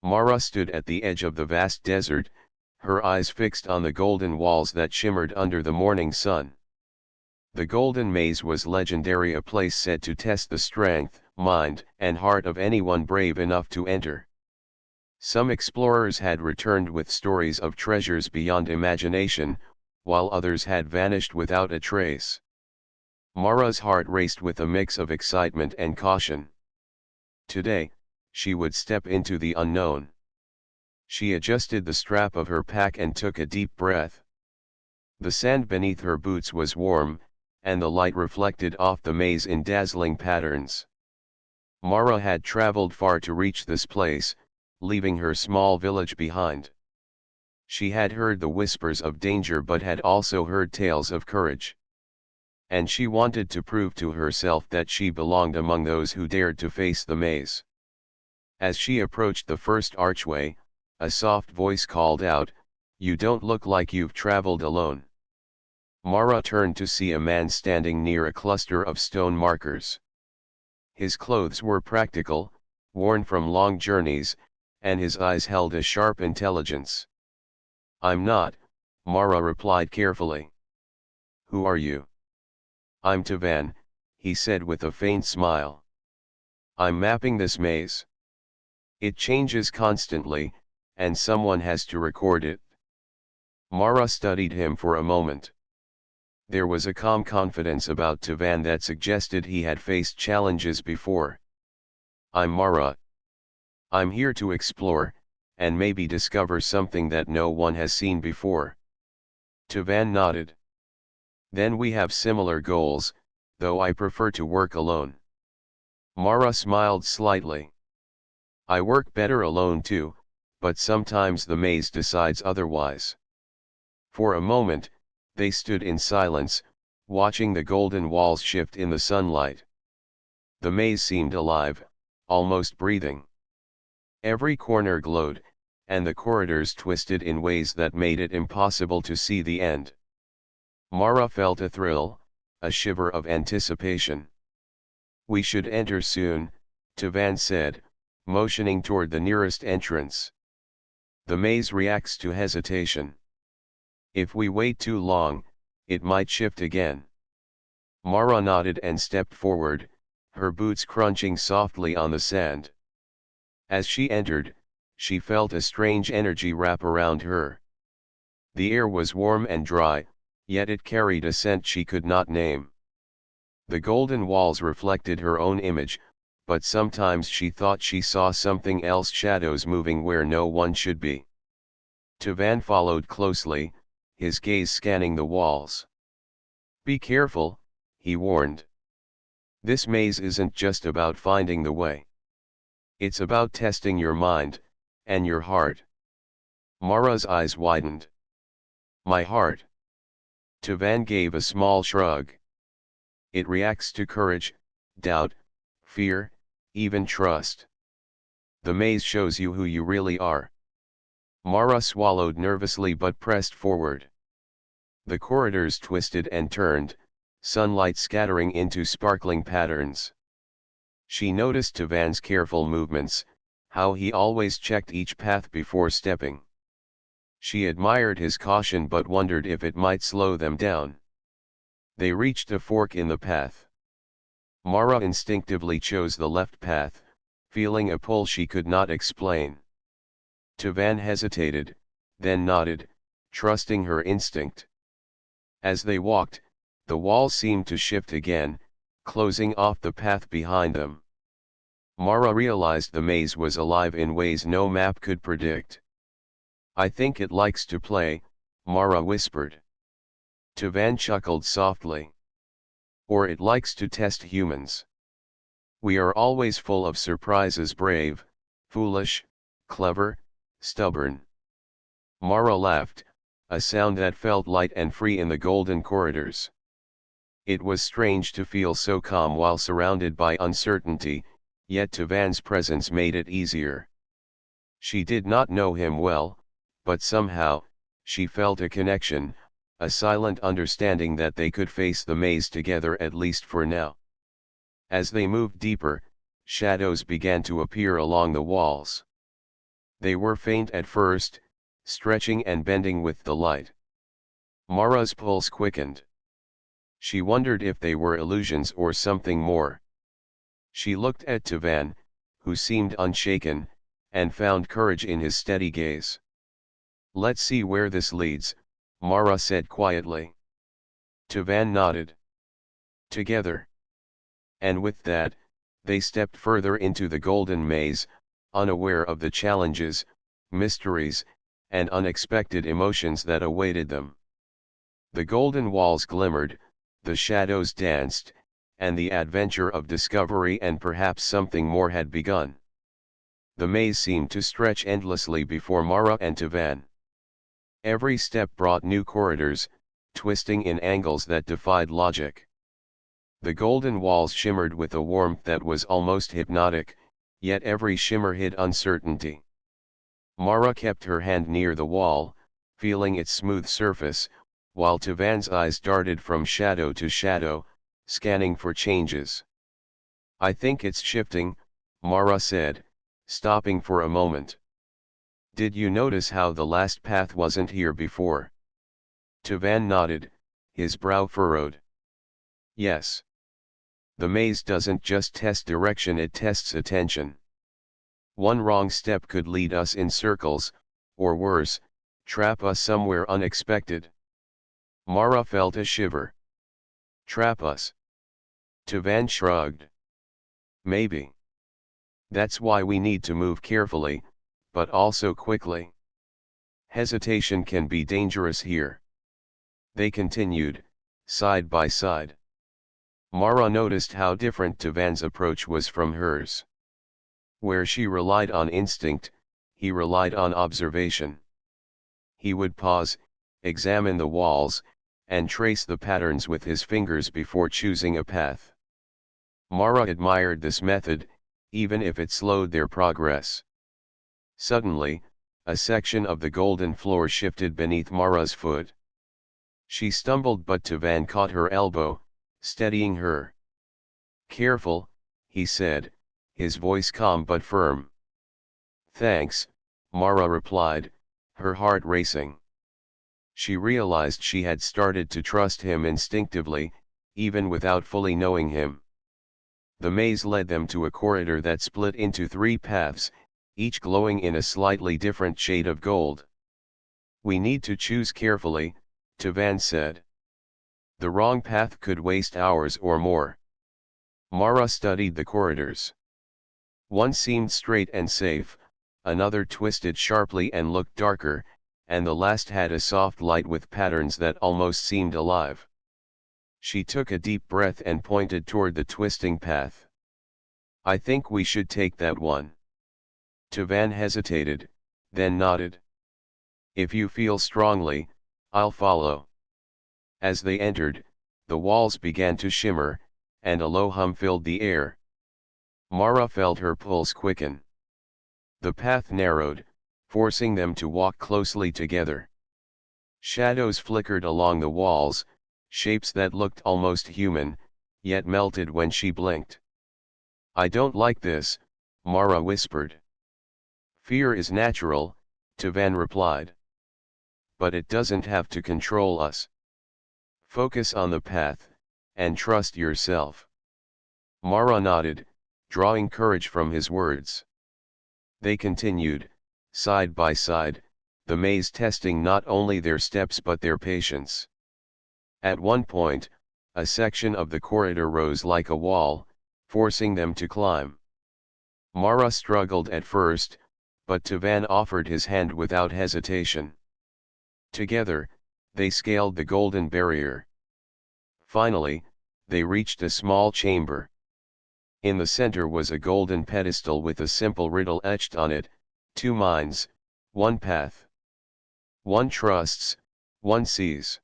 Mara stood at the edge of the vast desert, her eyes fixed on the golden walls that shimmered under the morning sun. The Golden Maze was legendary, a place said to test the strength, mind, and heart of anyone brave enough to enter. Some explorers had returned with stories of treasures beyond imagination, while others had vanished without a trace. Mara's heart raced with a mix of excitement and caution. Today, she would step into the unknown. She adjusted the strap of her pack and took a deep breath. The sand beneath her boots was warm, and the light reflected off the maze in dazzling patterns. Mara had traveled far to reach this place, leaving her small village behind. She had heard the whispers of danger but had also heard tales of courage. And she wanted to prove to herself that she belonged among those who dared to face the maze. As she approached the first archway, a soft voice called out, "You don't look like you've traveled alone." Mara turned to see a man standing near a cluster of stone markers. His clothes were practical, worn from long journeys, and his eyes held a sharp intelligence. "I'm not," Mara replied carefully. "Who are you?" "I'm Tavan," he said with a faint smile. "I'm mapping this maze. It changes constantly, and someone has to record it." Mara studied him for a moment. There was a calm confidence about Tavan that suggested he had faced challenges before. "I'm Mara. I'm here to explore, and maybe discover something that no one has seen before." Tavan nodded. "Then we have similar goals, though I prefer to work alone." Mara smiled slightly. "I work better alone too, but sometimes the maze decides otherwise." For a moment, they stood in silence, watching the golden walls shift in the sunlight. The maze seemed alive, almost breathing. Every corner glowed, and the corridors twisted in ways that made it impossible to see the end. Mara felt a thrill, a shiver of anticipation. "We should enter soon," Tavan said, motioning toward the nearest entrance. "The maze reacts to hesitation. If we wait too long, it might shift again." Mara nodded and stepped forward, her boots crunching softly on the sand. As she entered, she felt a strange energy wrap around her. The air was warm and dry, yet it carried a scent she could not name. The golden walls reflected her own image, but sometimes she thought she saw something else, shadows moving where no one should be. Tavan followed closely, his gaze scanning the walls. "Be careful," he warned. "This maze isn't just about finding the way. It's about testing your mind, and your heart." Mara's eyes widened. "My heart?" Tavan gave a small shrug. "It reacts to courage, doubt, fear, even trust. The maze shows you who you really are." Mara swallowed nervously but pressed forward. The corridors twisted and turned, sunlight scattering into sparkling patterns. She noticed Tavan's careful movements, how he always checked each path before stepping. She admired his caution but wondered if it might slow them down. They reached a fork in the path. Mara instinctively chose the left path, feeling a pull she could not explain. Tavan hesitated, then nodded, trusting her instinct. As they walked, the wall seemed to shift again, closing off the path behind them. Mara realized the maze was alive in ways no map could predict. "I think it likes to play," Mara whispered. Tavan chuckled softly. "Or it likes to test humans. We are always full of surprises, brave, foolish, clever, stubborn." Mara laughed, a sound that felt light and free in the golden corridors. It was strange to feel so calm while surrounded by uncertainty, yet Tavan's presence made it easier. She did not know him well, but somehow, she felt a connection, a silent understanding that they could face the maze together at least for now. As they moved deeper, shadows began to appear along the walls. They were faint at first, stretching and bending with the light. Mara's pulse quickened. She wondered if they were illusions or something more. She looked at Tavan, who seemed unshaken, and found courage in his steady gaze. "Let's see where this leads," Mara said quietly. Tavan nodded. "Together." And with that, they stepped further into the golden maze, unaware of the challenges, mysteries, and unexpected emotions that awaited them. The golden walls glimmered, the shadows danced, and the adventure of discovery and perhaps something more had begun. The maze seemed to stretch endlessly before Mara and Tavan. Every step brought new corridors, twisting in angles that defied logic. The golden walls shimmered with a warmth that was almost hypnotic, yet every shimmer hid uncertainty. Mara kept her hand near the wall, feeling its smooth surface, while Tavan's eyes darted from shadow to shadow, scanning for changes. "I think it's shifting," Mara said, stopping for a moment. "Did you notice how the last path wasn't here before?" Tavan nodded, his brow furrowed. "Yes. The maze doesn't just test direction, it tests attention. One wrong step could lead us in circles, or worse, trap us somewhere unexpected." Mara felt a shiver. "Trap us?" Tavan shrugged. "Maybe. That's why we need to move carefully, but also quickly. Hesitation can be dangerous here." They continued, side by side. Mara noticed how different Tavan's approach was from hers. Where she relied on instinct, he relied on observation. He would pause, examine the walls, and trace the patterns with his fingers before choosing a path. Mara admired this method, even if it slowed their progress. Suddenly, a section of the golden floor shifted beneath Mara's foot. She stumbled, but Tavan caught her elbow, steadying her. "Careful," he said, his voice calm but firm. "Thanks," Mara replied, her heart racing. She realized she had started to trust him instinctively, even without fully knowing him. The maze led them to a corridor that split into 3 paths, each glowing in a slightly different shade of gold. "We need to choose carefully," Tavan said. "The wrong path could waste hours or more." Mara studied the corridors. One seemed straight and safe, another twisted sharply and looked darker, and the last had a soft light with patterns that almost seemed alive. She took a deep breath and pointed toward the twisting path. "I think we should take that one." Tavan hesitated, then nodded. "If you feel strongly, I'll follow." As they entered, the walls began to shimmer, and a low hum filled the air. Mara felt her pulse quicken. The path narrowed, forcing them to walk closely together. Shadows flickered along the walls, shapes that looked almost human, yet melted when she blinked. "I don't like this," Mara whispered. "Fear is natural," Tavan replied. "But it doesn't have to control us. Focus on the path, and trust yourself." Mara nodded, drawing courage from his words. They continued, side by side, the maze testing not only their steps but their patience. At one point, a section of the corridor rose like a wall, forcing them to climb. Mara struggled at first, but Tavan offered his hand without hesitation. Together, they scaled the golden barrier. Finally, they reached a small chamber. In the center was a golden pedestal with a simple riddle etched on it: 2 minds, 1 path. One trusts, one sees.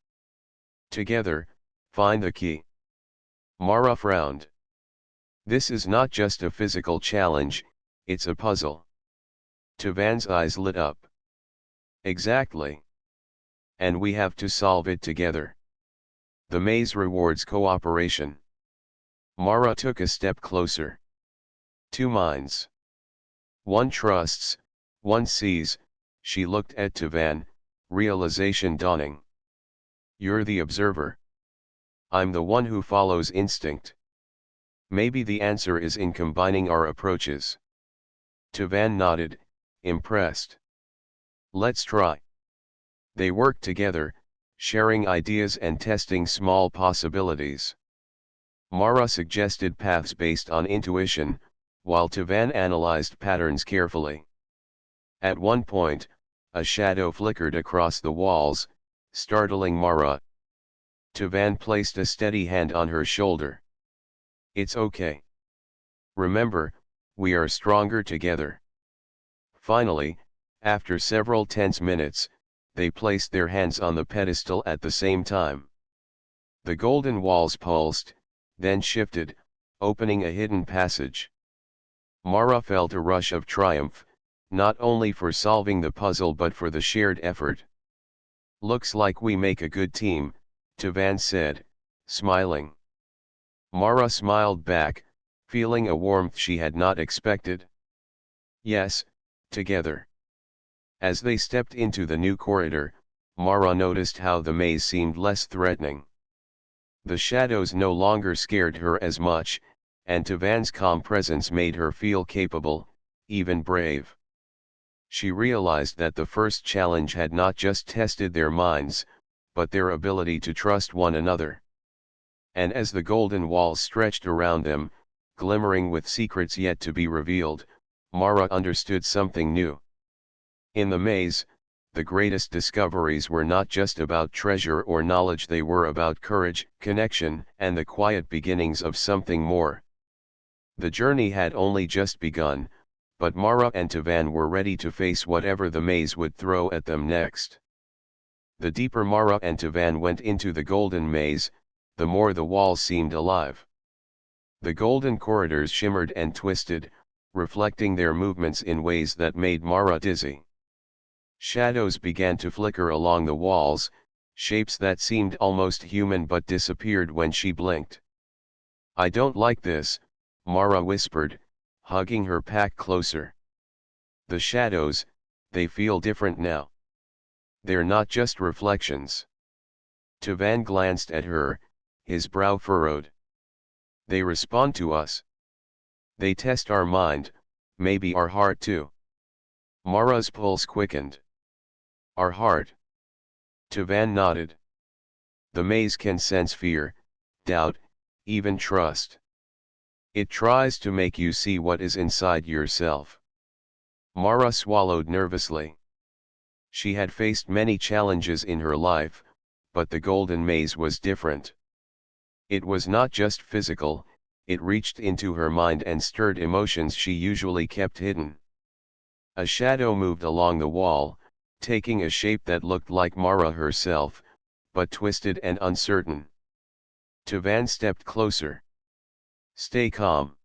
Together, find the key. Mara frowned. This is not just a physical challenge, it's a puzzle. Tavan's eyes lit up. Exactly. And we have to solve it together. The maze rewards cooperation. Mara took a step closer. 2 minds. One trusts, One sees, she looked at Tavan, realization dawning. You're the observer. I'm the one who follows instinct. Maybe the answer is in combining our approaches. Tavan nodded, impressed. Let's try. They worked together, sharing ideas and testing small possibilities. Mara suggested paths based on intuition, while Tavan analyzed patterns carefully. At one point, a shadow flickered across the walls, startling Mara. Tavan placed a steady hand on her shoulder. It's okay. Remember, we are stronger together. Finally, after several tense minutes, they placed their hands on the pedestal at the same time. The golden walls pulsed, then shifted, opening a hidden passage. Mara felt a rush of triumph, not only for solving the puzzle but for the shared effort. Looks like we make a good team, Tavan said, smiling. Mara smiled back, feeling a warmth she had not expected. Yes, together. As they stepped into the new corridor, Mara noticed how the maze seemed less threatening. The shadows no longer scared her as much, and Tavan's calm presence made her feel capable, even brave. She realized that the first challenge had not just tested their minds, but their ability to trust one another. And as the golden walls stretched around them, glimmering with secrets yet to be revealed, Mara understood something new. In the maze, the greatest discoveries were not just about treasure or knowledge, they were about courage, connection, and the quiet beginnings of something more. The journey had only just begun, but Mara and Tavan were ready to face whatever the maze would throw at them next. The deeper Mara and Tavan went into the golden maze, the more the walls seemed alive. The golden corridors shimmered and twisted, reflecting their movements in ways that made Mara dizzy. Shadows began to flicker along the walls, shapes that seemed almost human but disappeared when she blinked. I don't like this, Mara whispered, hugging her pack closer. The shadows, they feel different now. They're not just reflections. Tavan glanced at her, his brow furrowed. They respond to us. They test our mind, maybe our heart too. Mara's pulse quickened. Our heart. Tavan nodded. The maze can sense fear, doubt, even trust. It tries to make you see what is inside yourself. Mara swallowed nervously. She had faced many challenges in her life, but the golden maze was different. It was not just physical, it reached into her mind and stirred emotions she usually kept hidden. A shadow moved along the wall, taking a shape that looked like Mara herself, but twisted and uncertain. Tavan stepped closer. Stay calm.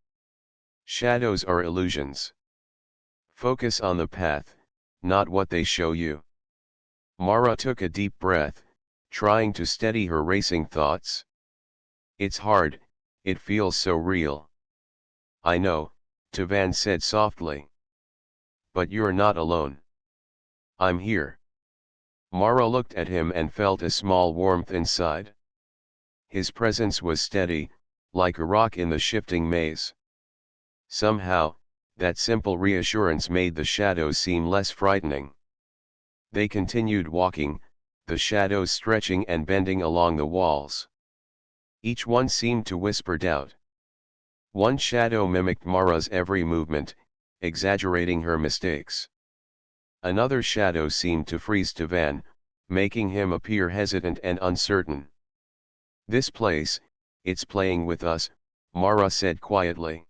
Shadows are illusions. Focus on the path, not what they show you. Mara took a deep breath, trying to steady her racing thoughts. It's hard, it feels so real. I know, Tavan said softly. But you're not alone. I'm here. Mara looked at him and felt a small warmth inside. His presence was steady, like a rock in the shifting maze. Somehow, that simple reassurance made the shadows seem less frightening. They continued walking, the shadows stretching and bending along the walls. Each one seemed to whisper doubt. One shadow mimicked Mara's every movement, exaggerating her mistakes. Another shadow seemed to freeze Tavan, making him appear hesitant and uncertain. This place, it's playing with us, Mara said quietly.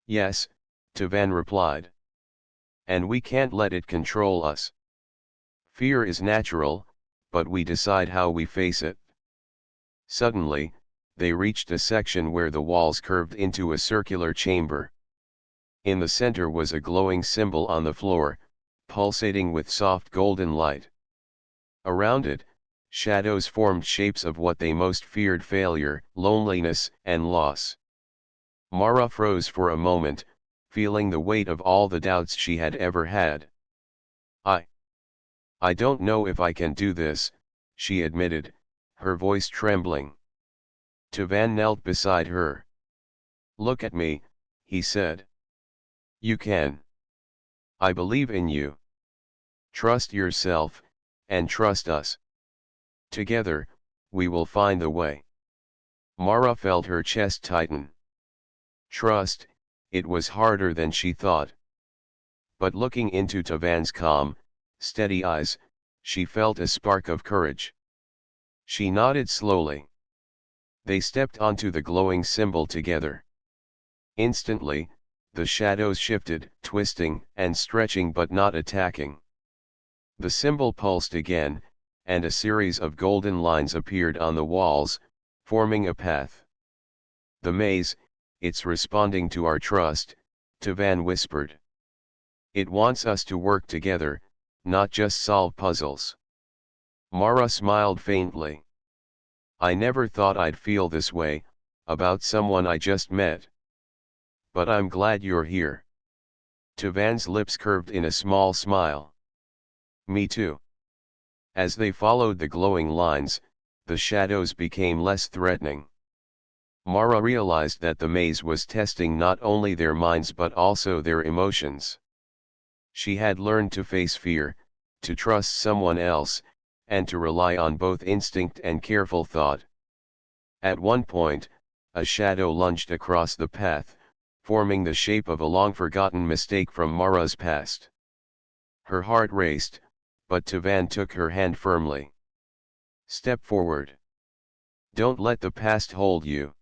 Yes, Tavan replied. And we can't let it control us. Fear is natural, but we decide how we face it. Suddenly, they reached a section where the walls curved into a circular chamber. In the center was a glowing symbol on the floor, pulsating with soft golden light. Around it, shadows formed shapes of what they most feared: failure, loneliness, and loss. Mara froze for a moment, feeling the weight of all the doubts she had ever had. I. I don't know if I can do this, she admitted, her voice trembling. Tavan knelt beside her. Look at me, he said. You can. I believe in you. Trust yourself, and trust us. Together, we will find the way. Mara felt her chest tighten. Trust, it was harder than she thought. But looking into Tavan's calm, steady eyes, she felt a spark of courage. She nodded slowly. They stepped onto the glowing symbol together. Instantly, the shadows shifted, twisting and stretching but not attacking. The symbol pulsed again, and a series of golden lines appeared on the walls, forming a path. The maze, it's responding to our trust, Tavan whispered. It wants us to work together, not just solve puzzles. Mara smiled faintly. I never thought I'd feel this way, about someone I just met. But I'm glad you're here. Tavan's lips curved in a small smile. Me too. As they followed the glowing lines, the shadows became less threatening. Mara realized that the maze was testing not only their minds but also their emotions. She had learned to face fear, to trust someone else, and to rely on both instinct and careful thought. At one point, a shadow lunged across the path, forming the shape of a long-forgotten mistake from Mara's past. Her heart raced, but Tavan took her hand firmly. Step forward. Don't let the past hold you.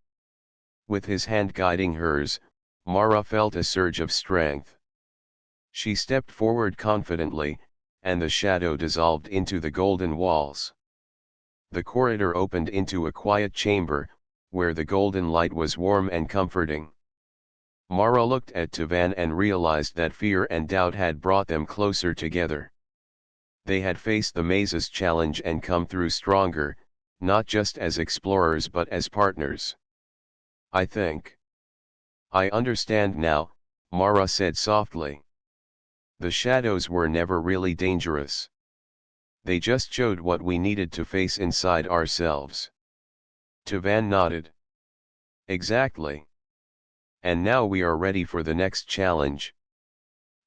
With his hand guiding hers, Mara felt a surge of strength. She stepped forward confidently, and the shadow dissolved into the golden walls. The corridor opened into a quiet chamber, where the golden light was warm and comforting. Mara looked at Tavan and realized that fear and doubt had brought them closer together. They had faced the maze's challenge and come through stronger, not just as explorers but as partners. I understand now, Mara said softly. The shadows were never really dangerous. They just showed what we needed to face inside ourselves. Tavan nodded. Exactly. And now we are ready for the next challenge.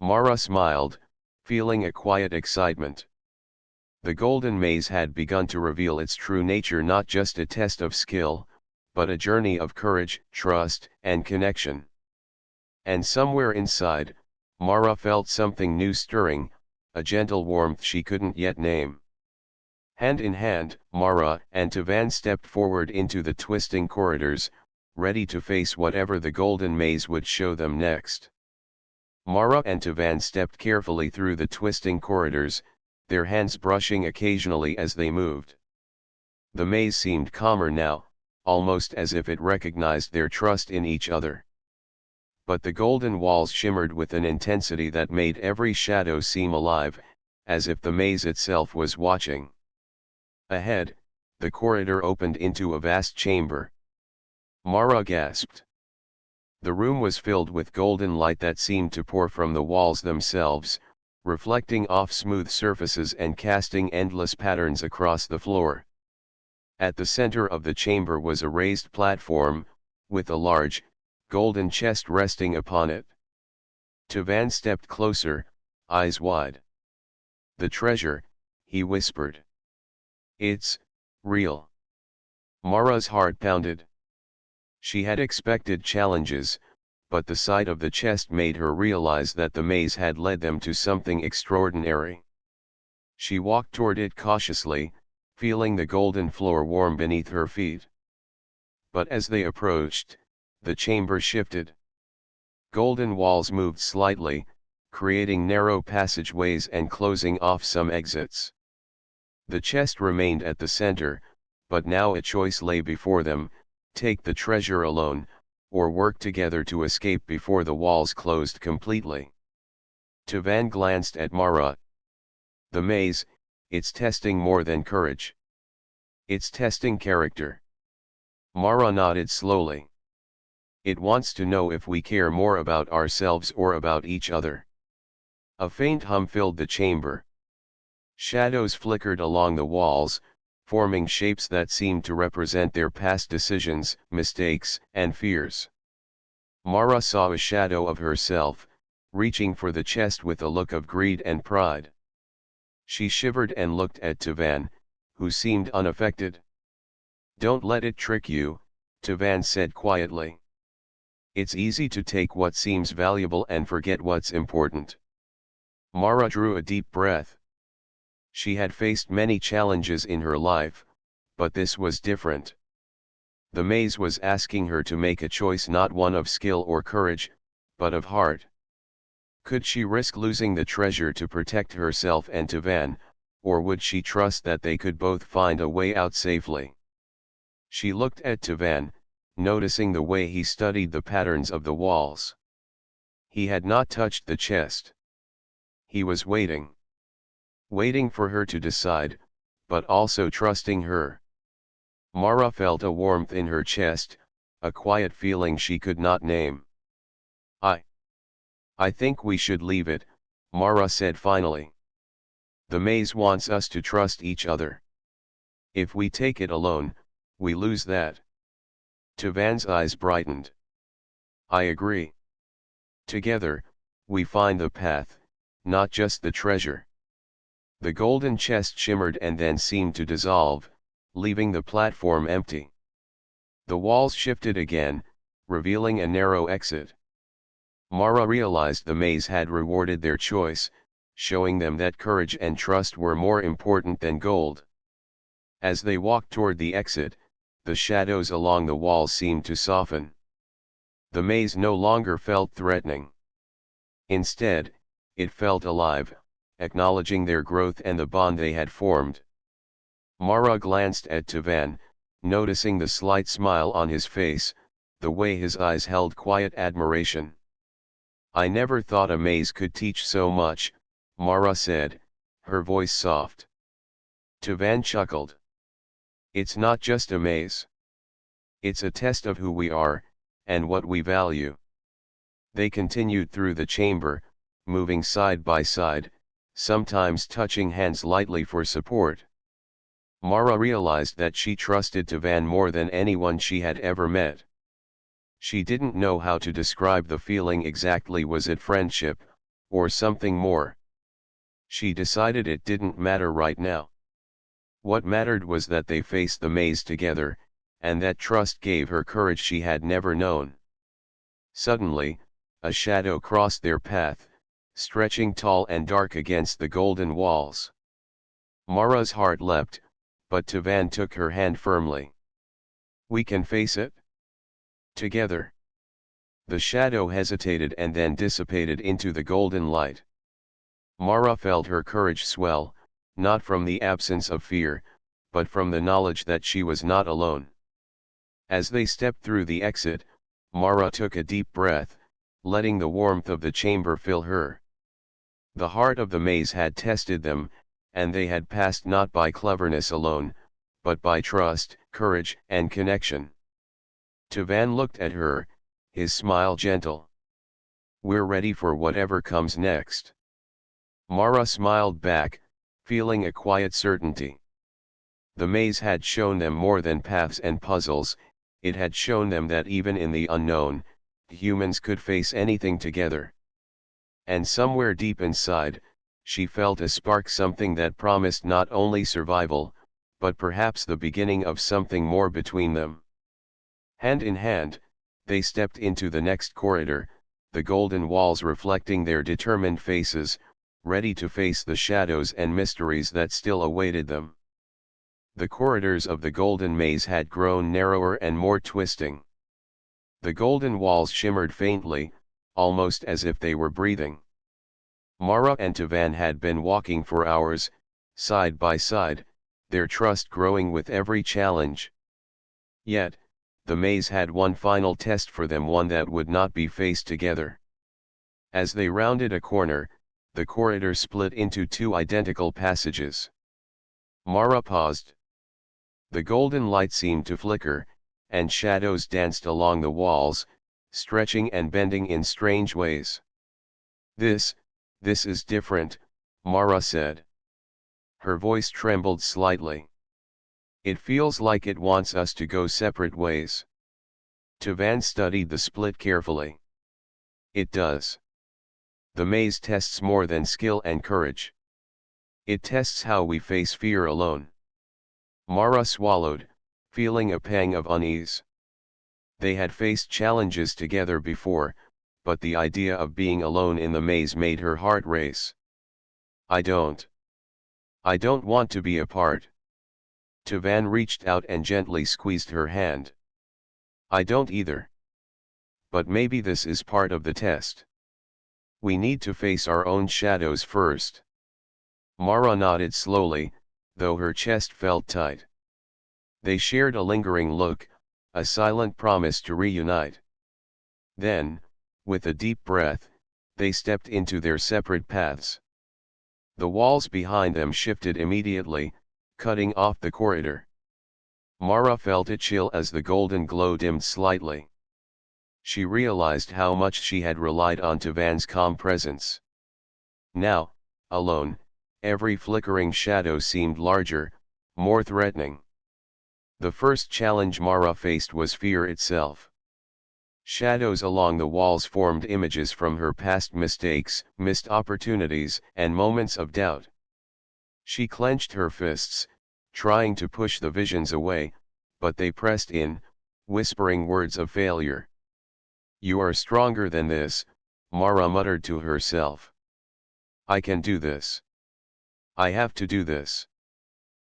Mara smiled, feeling a quiet excitement. The golden maze had begun to reveal its true nature, not just a test of skill, but a journey of courage, trust, and connection. And somewhere inside, Mara felt something new stirring, a gentle warmth she couldn't yet name. Hand in hand, Mara and Tavan stepped forward into the twisting corridors, ready to face whatever the golden maze would show them next. Mara and Tavan stepped carefully through the twisting corridors, their hands brushing occasionally as they moved. The maze seemed calmer now, almost as if it recognized their trust in each other. But the golden walls shimmered with an intensity that made every shadow seem alive, as if the maze itself was watching. Ahead, the corridor opened into a vast chamber. Mara gasped. The room was filled with golden light that seemed to pour from the walls themselves, reflecting off smooth surfaces and casting endless patterns across the floor. At the center of the chamber was a raised platform, with a large, golden chest resting upon it. Tavan stepped closer, eyes wide. The treasure, he whispered. It's real. Mara's heart pounded. She had expected challenges, but the sight of the chest made her realize that the maze had led them to something extraordinary. She walked toward it cautiously, feeling the golden floor warm beneath her feet. But as they approached, the chamber shifted. Golden walls moved slightly, creating narrow passageways and closing off some exits. The chest remained at the center, but now a choice lay before them: take the treasure alone, or work together to escape before the walls closed completely. Tavan glanced at Mara. The maze, it's testing more than courage. It's testing character. Mara nodded slowly. It wants to know if we care more about ourselves or about each other. A faint hum filled the chamber. Shadows flickered along the walls, forming shapes that seemed to represent their past decisions, mistakes, and fears. Mara saw a shadow of herself, reaching for the chest with a look of greed and pride. She shivered and looked at Tavan, who seemed unaffected. "Don't let it trick you," Tavan said quietly. "It's easy to take what seems valuable and forget what's important." Mara drew a deep breath. She had faced many challenges in her life, but this was different. The maze was asking her to make a choice, not one of skill or courage, but of heart. Could she risk losing the treasure to protect herself and Tavan, or would she trust that they could both find a way out safely? She looked at Tavan, noticing the way he studied the patterns of the walls. He had not touched the chest. He was waiting. Waiting for her to decide, but also trusting her. Mara felt a warmth in her chest, a quiet feeling she could not name. I think we should leave it," Mara said finally. "The maze wants us to trust each other. If we take it alone, we lose that." Tavan's eyes brightened. "I agree. Together, we find the path, not just the treasure." The golden chest shimmered and then seemed to dissolve, leaving the platform empty. The walls shifted again, revealing a narrow exit. Mara realized the maze had rewarded their choice, showing them that courage and trust were more important than gold. As they walked toward the exit, the shadows along the walls seemed to soften. The maze no longer felt threatening. Instead, it felt alive, acknowledging their growth and the bond they had formed. Mara glanced at Tavan, noticing the slight smile on his face, the way his eyes held quiet admiration. "I never thought a maze could teach so much," Mara said, her voice soft. Tavan chuckled. "It's not just a maze. It's a test of who we are, and what we value." They continued through the chamber, moving side by side, sometimes touching hands lightly for support. Mara realized that she trusted Tavan more than anyone she had ever met. She didn't know how to describe the feeling exactly. Was it friendship, or something more? She decided it didn't matter right now. What mattered was that they faced the maze together, and that trust gave her courage she had never known. Suddenly, a shadow crossed their path, stretching tall and dark against the golden walls. Mara's heart leapt, but Tavan took her hand firmly. "We can face it? Together." The shadow hesitated and then dissipated into the golden light. Mara felt her courage swell, not from the absence of fear, but from the knowledge that she was not alone. As they stepped through the exit, Mara took a deep breath, letting the warmth of the chamber fill her. The heart of the maze had tested them, and they had passed not by cleverness alone, but by trust, courage, and connection. Tavan looked at her, his smile gentle. "We're ready for whatever comes next." Mara smiled back, feeling a quiet certainty. The maze had shown them more than paths and puzzles. It had shown them that even in the unknown, humans could face anything together. And somewhere deep inside, she felt a spark, something that promised not only survival, but perhaps the beginning of something more between them. Hand in hand, they stepped into the next corridor, the golden walls reflecting their determined faces, ready to face the shadows and mysteries that still awaited them. The corridors of the golden maze had grown narrower and more twisting. The golden walls shimmered faintly, almost as if they were breathing. Mara and Tavan had been walking for hours, side by side, their trust growing with every challenge. Yet, the maze had one final test for them, one that would not be faced together. As they rounded a corner, the corridor split into two identical passages. Mara paused. The golden light seemed to flicker, and shadows danced along the walls, stretching and bending in strange ways. This is different," Mara said. Her voice trembled slightly. It feels like it wants us to go separate ways. Tavan studied the split carefully. It does. The maze tests more than skill and courage. It tests how we face fear alone. Mara swallowed, feeling a pang of unease. They had faced challenges together before, but the idea of being alone in the maze made her heart race. I don't want to be apart. Tavan reached out and gently squeezed her hand. I don't either. But maybe this is part of the test. We need to face our own shadows first. Mara nodded slowly, though her chest felt tight. They shared a lingering look, a silent promise to reunite. Then, with a deep breath, they stepped into their separate paths. The walls behind them shifted immediately, cutting off the corridor. Mara felt a chill as the golden glow dimmed slightly. She realized how much she had relied on Tavan's calm presence. Now, alone, every flickering shadow seemed larger, more threatening. The first challenge Mara faced was fear itself. Shadows along the walls formed images from her past mistakes, missed opportunities, and moments of doubt. She clenched her fists, trying to push the visions away, but they pressed in, whispering words of failure. You are stronger than this, Mara muttered to herself. I can do this. I have to do this.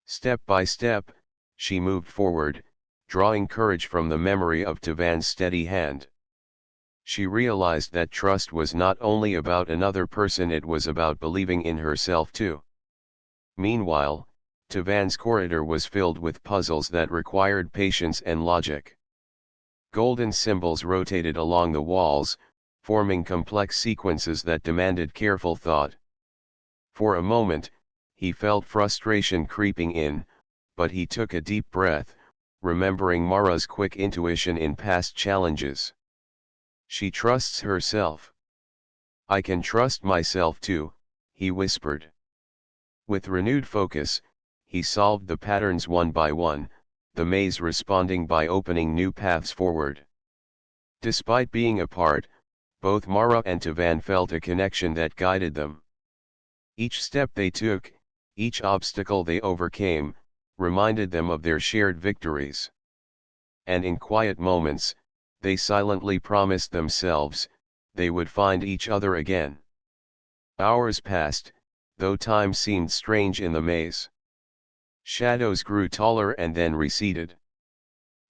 Step by step, she moved forward, drawing courage from the memory of Tavan's steady hand. She realized that trust was not only about another person, it was about believing in herself too. Meanwhile, Tavan's corridor was filled with puzzles that required patience and logic. Golden symbols rotated along the walls, forming complex sequences that demanded careful thought. For a moment, he felt frustration creeping in, but he took a deep breath, remembering Mara's quick intuition in past challenges. She trusts herself. I can trust myself too, he whispered. With renewed focus, he solved the patterns one by one, the maze responding by opening new paths forward. Despite being apart, both Mara and Tavan felt a connection that guided them. Each step they took, each obstacle they overcame, reminded them of their shared victories. And in quiet moments, they silently promised themselves, they would find each other again. Hours passed, though time seemed strange in the maze. Shadows grew taller and then receded.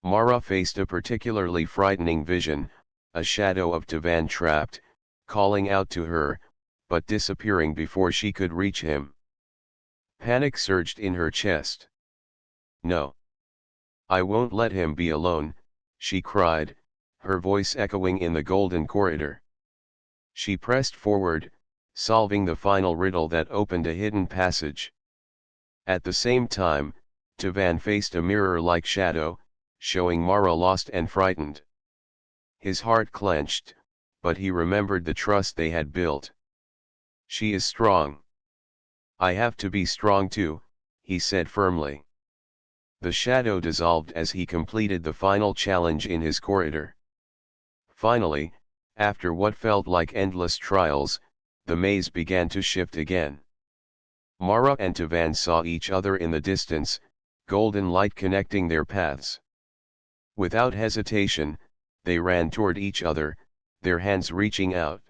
Mara faced a particularly frightening vision, a shadow of Tavan trapped, calling out to her, but disappearing before she could reach him. Panic surged in her chest. No. I won't let him be alone, she cried, her voice echoing in the golden corridor. She pressed forward, solving the final riddle that opened a hidden passage. At the same time, Tavan faced a mirror-like shadow, showing Mara lost and frightened. His heart clenched, but he remembered the trust they had built. She is strong. I have to be strong too, he said firmly. The shadow dissolved as he completed the final challenge in his corridor. Finally, after what felt like endless trials, the maze began to shift again. Mara and Tavan saw each other in the distance, golden light connecting their paths. Without hesitation, they ran toward each other, their hands reaching out.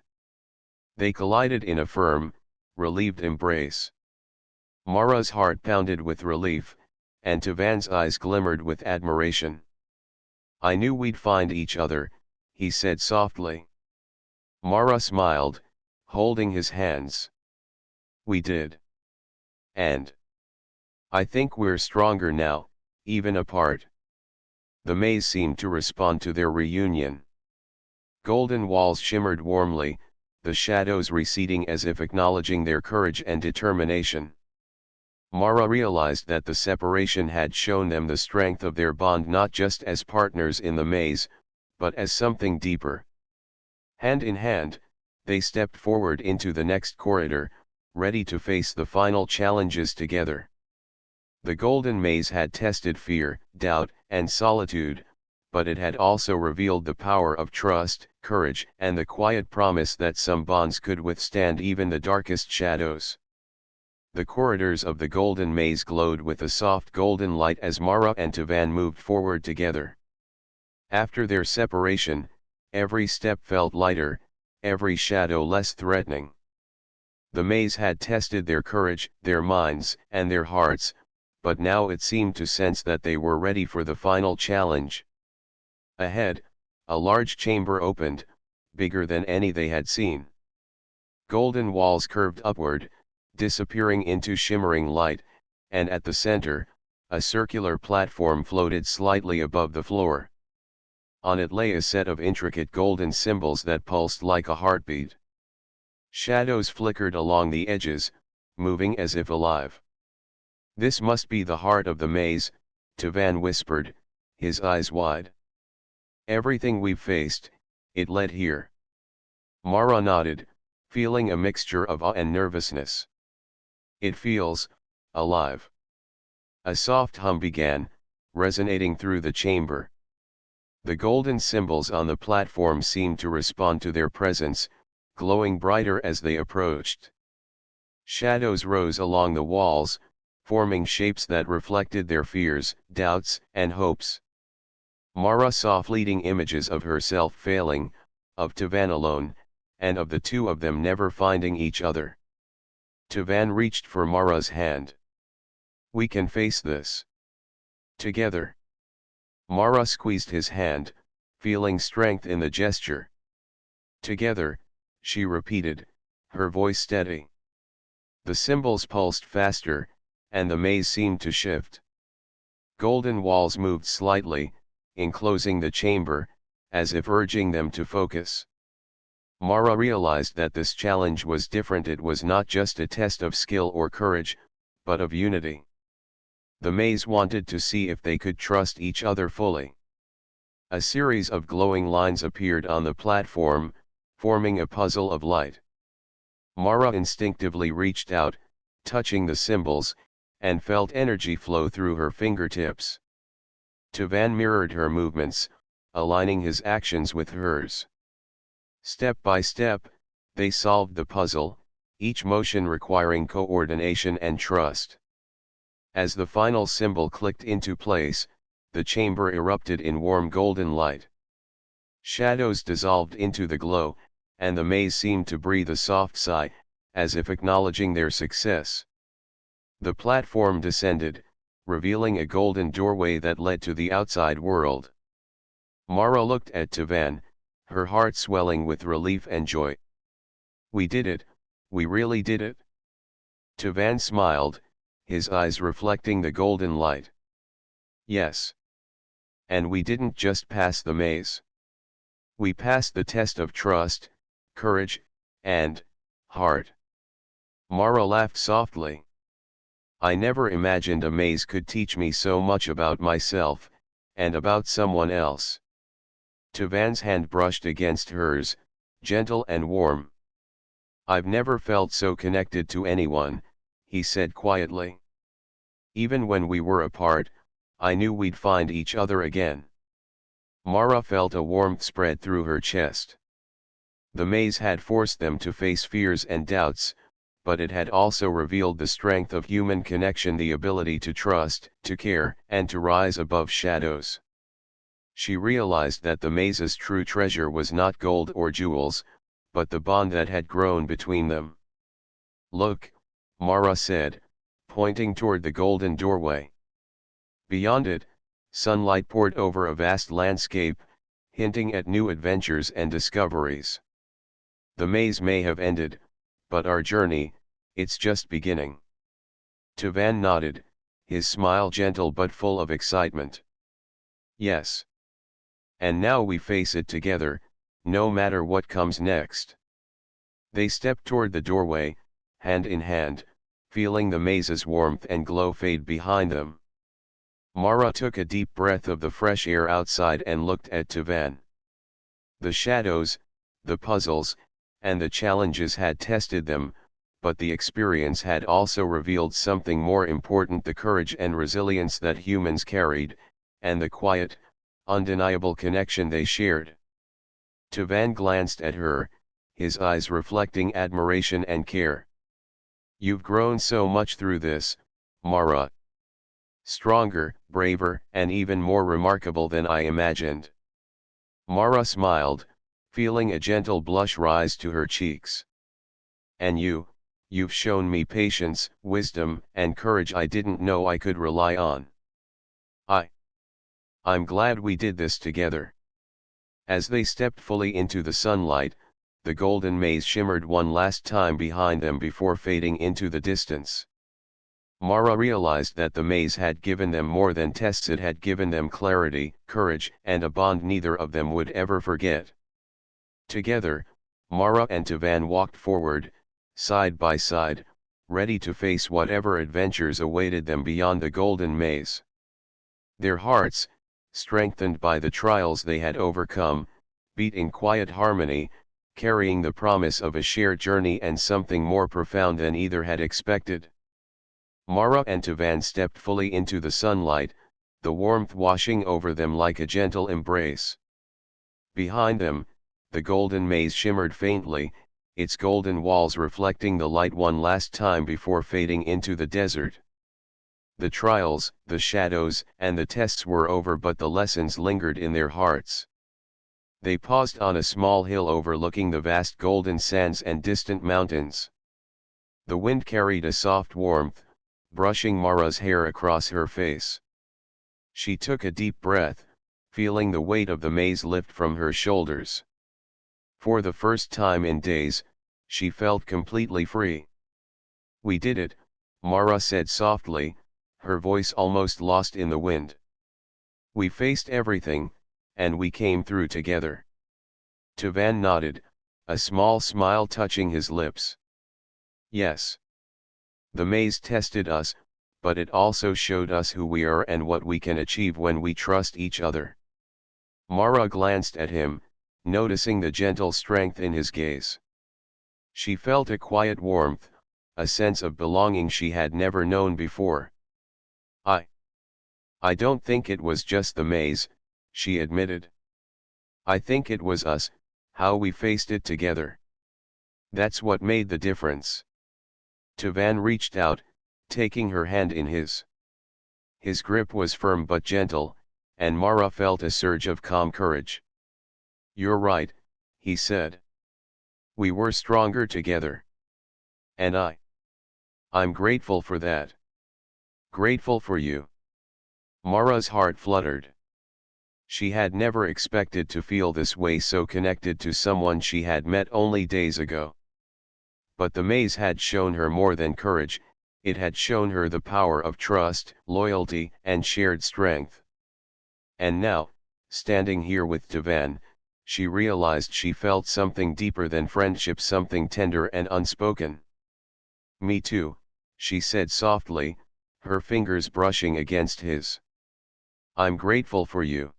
They collided in a firm, relieved embrace. Mara's heart pounded with relief, and Tavan's eyes glimmered with admiration. I knew we'd find each other, he said softly. Mara smiled, holding his hands. We did. And I think we're stronger now, even apart. The maze seemed to respond to their reunion. Golden walls shimmered warmly, the shadows receding as if acknowledging their courage and determination. Mara realized that the separation had shown them the strength of their bond, not just as partners in the maze, but as something deeper. Hand in hand, they stepped forward into the next corridor, ready to face the final challenges together. The golden maze had tested fear, doubt, and solitude, but it had also revealed the power of trust, courage, and the quiet promise that some bonds could withstand even the darkest shadows. The corridors of the golden maze glowed with a soft golden light as Mara and Tavan moved forward together. After their separation, every step felt lighter, every shadow less threatening. The maze had tested their courage, their minds, and their hearts, but now it seemed to sense that they were ready for the final challenge. Ahead, a large chamber opened, bigger than any they had seen. Golden walls curved upward, disappearing into shimmering light, and at the center, a circular platform floated slightly above the floor. On it lay a set of intricate golden symbols that pulsed like a heartbeat. Shadows flickered along the edges, moving as if alive. "This must be the heart of the maze," Tavan whispered, his eyes wide. "Everything we've faced, it led here." Mara nodded, feeling a mixture of awe and nervousness. "It feels alive." A soft hum began, resonating through the chamber. The golden symbols on the platform seemed to respond to their presence, glowing brighter as they approached. Shadows rose along the walls, forming shapes that reflected their fears, doubts, and hopes. Mara saw fleeting images of herself failing, of Tavan alone, and of the two of them never finding each other. Tavan reached for Mara's hand. "We can face this together." Mara squeezed his hand, feeling strength in the gesture. "Together," she repeated, her voice steady. The symbols pulsed faster, and the maze seemed to shift. Golden walls moved slightly, enclosing the chamber, as if urging them to focus. Mara realized that this challenge was different. It was not just a test of skill or courage, but of unity. The maze wanted to see if they could trust each other fully. A series of glowing lines appeared on the platform, forming a puzzle of light. Mara instinctively reached out, touching the symbols, and felt energy flow through her fingertips. Tavan mirrored her movements, aligning his actions with hers. Step by step, they solved the puzzle, each motion requiring coordination and trust. As the final symbol clicked into place, the chamber erupted in warm golden light. Shadows dissolved into the glow, and the maze seemed to breathe a soft sigh, as if acknowledging their success. The platform descended, revealing a golden doorway that led to the outside world. Mara looked at Tavan, her heart swelling with relief and joy. "We did it, we really did it." Tavan smiled, his eyes reflecting the golden light. "Yes. And we didn't just pass the maze. We passed the test of trust, courage, and heart." Mara laughed softly. "I never imagined a maze could teach me so much about myself, and about someone else." Tavan's hand brushed against hers, gentle and warm. "I've never felt so connected to anyone," he said quietly. "Even when we were apart, I knew we'd find each other again." Mara felt a warmth spread through her chest. The maze had forced them to face fears and doubts, but it had also revealed the strength of human connection, the ability to trust, to care, and to rise above shadows. She realized that the maze's true treasure was not gold or jewels, but the bond that had grown between them. "Look," Mara said, pointing toward the golden doorway. Beyond it, sunlight poured over a vast landscape, hinting at new adventures and discoveries. "The maze may have ended, but our journey, it's just beginning." Tavan nodded, his smile gentle but full of excitement. "Yes. And now we face it together, no matter what comes next." They stepped toward the doorway, hand in hand, feeling the maze's warmth and glow fade behind them. Mara took a deep breath of the fresh air outside and looked at Tavan. The shadows, the puzzles, and the challenges had tested them, but the experience had also revealed something more important: the courage and resilience that humans carried, and the quiet, undeniable connection they shared. Tavan glanced at her, his eyes reflecting admiration and care. "You've grown so much through this, Mara. Stronger, braver, and even more remarkable than I imagined." Mara smiled, feeling a gentle blush rise to her cheeks. "And you've shown me patience, wisdom, and courage I didn't know I could rely on. I'm glad we did this together." As they stepped fully into the sunlight, the golden maze shimmered one last time behind them before fading into the distance. Mara realized that the maze had given them more than tests. It had given them clarity, courage, and a bond neither of them would ever forget. Together, Mara and Tavan walked forward, side by side, ready to face whatever adventures awaited them beyond the golden maze. Their hearts, strengthened by the trials they had overcome, beat in quiet harmony, carrying the promise of a shared journey and something more profound than either had expected. Mara and Tavan stepped fully into the sunlight, the warmth washing over them like a gentle embrace. Behind them, the golden maze shimmered faintly, its golden walls reflecting the light one last time before fading into the desert. The trials, the shadows, and the tests were over, but the lessons lingered in their hearts. They paused on a small hill overlooking the vast golden sands and distant mountains. The wind carried a soft warmth, brushing Mara's hair across her face. She took a deep breath, feeling the weight of the maze lift from her shoulders. For the first time in days, she felt completely free. "We did it," Mara said softly, her voice almost lost in the wind. "We faced everything, and we came through together." Tavan nodded, a small smile touching his lips. "Yes. The maze tested us, but it also showed us who we are and what we can achieve when we trust each other." Mara glanced at him, noticing the gentle strength in his gaze. She felt a quiet warmth, a sense of belonging she had never known before. I don't think it was just the maze," she admitted. "I think it was us, how we faced it together. That's what made the difference." Tavan reached out, taking her hand in his. His grip was firm but gentle, and Mara felt a surge of calm courage. "You're right," he said. "We were stronger together. And I'm grateful for that. Grateful for you." Mara's heart fluttered. She had never expected to feel this way, so connected to someone she had met only days ago. But the maze had shown her more than courage, it had shown her the power of trust, loyalty, and shared strength. And now, standing here with Tavan, she realized she felt something deeper than friendship, something tender and unspoken. "Me too," she said softly, her fingers brushing against his. "I'm grateful for you.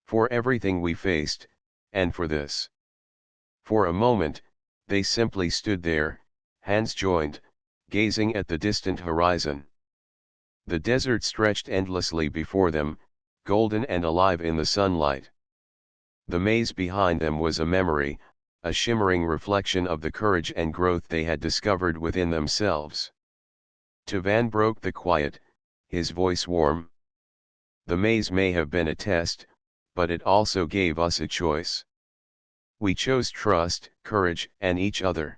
For everything we faced, and for this." For a moment, they simply stood there, hands joined, gazing at the distant horizon. The desert stretched endlessly before them, golden and alive in the sunlight. The maze behind them was a memory, a shimmering reflection of the courage and growth they had discovered within themselves. Tavan broke the quiet, his voice warm. "The maze may have been a test, but it also gave us a choice. We chose trust, courage, and each other.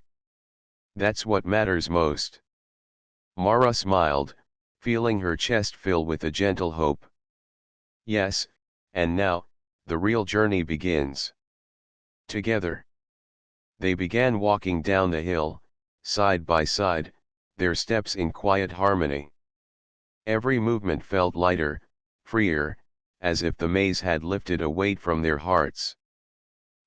That's what matters most." Mara smiled, feeling her chest fill with a gentle hope. "Yes, and now, the real journey begins." Together, they began walking down the hill, side by side, their steps in quiet harmony. Every movement felt lighter, freer, as if the maze had lifted a weight from their hearts.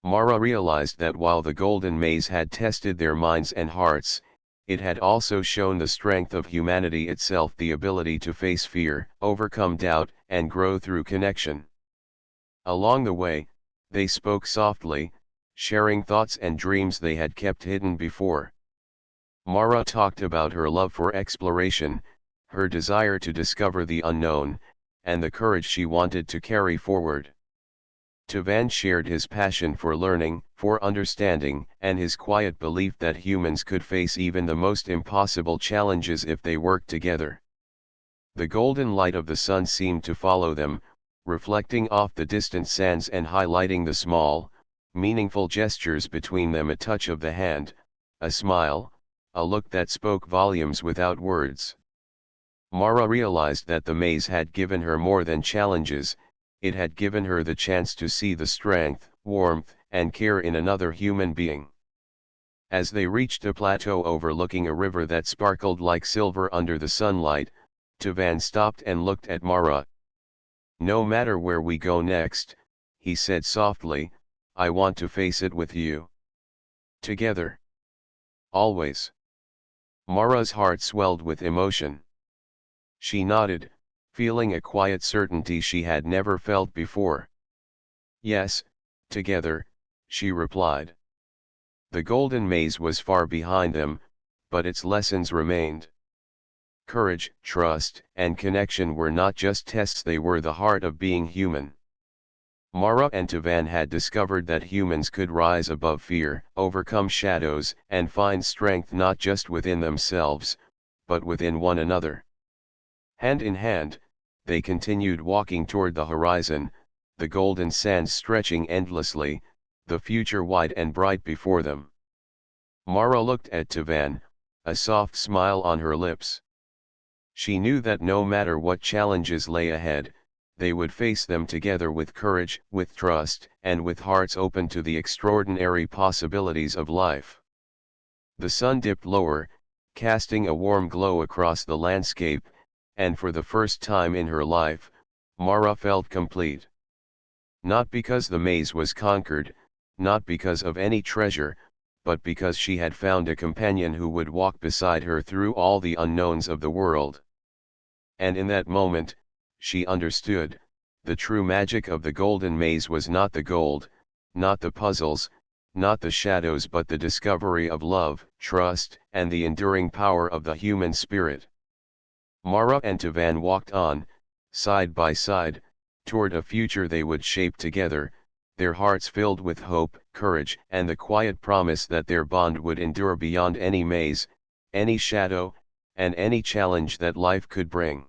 Mara realized that while the golden maze had tested their minds and hearts, it had also shown the strength of humanity itself, the ability to face fear, overcome doubt, and grow through connection. Along the way, they spoke softly, sharing thoughts and dreams they had kept hidden before. Mara talked about her love for exploration, her desire to discover the unknown, and the courage she wanted to carry forward. Tavan shared his passion for learning, for understanding, and his quiet belief that humans could face even the most impossible challenges if they worked together. The golden light of the sun seemed to follow them, reflecting off the distant sands and highlighting the small, meaningful gestures between them, a touch of the hand, a smile, a look that spoke volumes without words. Mara realized that the maze had given her more than challenges, it had given her the chance to see the strength, warmth, and care in another human being. As they reached a plateau overlooking a river that sparkled like silver under the sunlight, Tavan stopped and looked at Mara. "No matter where we go next," he said softly, "I want to face it with you. Together. Always." Mara's heart swelled with emotion. She nodded, feeling a quiet certainty she had never felt before. "Yes, together," she replied. The golden maze was far behind them, but its lessons remained. Courage, trust, and connection were not just tests, they were the heart of being human. Mara and Tavan had discovered that humans could rise above fear, overcome shadows, and find strength not just within themselves, but within one another. Hand in hand, they continued walking toward the horizon, the golden sands stretching endlessly, the future wide and bright before them. Mara looked at Tavan, a soft smile on her lips. She knew that no matter what challenges lay ahead, they would face them together with courage, with trust, and with hearts open to the extraordinary possibilities of life. The sun dipped lower, casting a warm glow across the landscape, and for the first time in her life, Mara felt complete. Not because the maze was conquered, not because of any treasure, but because she had found a companion who would walk beside her through all the unknowns of the world. And in that moment, she understood, the true magic of the golden maze was not the gold, not the puzzles, not the shadows, but the discovery of love, trust, and the enduring power of the human spirit. Mara and Tavan walked on, side by side, toward a future they would shape together, their hearts filled with hope, courage, and the quiet promise that their bond would endure beyond any maze, any shadow, and any challenge that life could bring.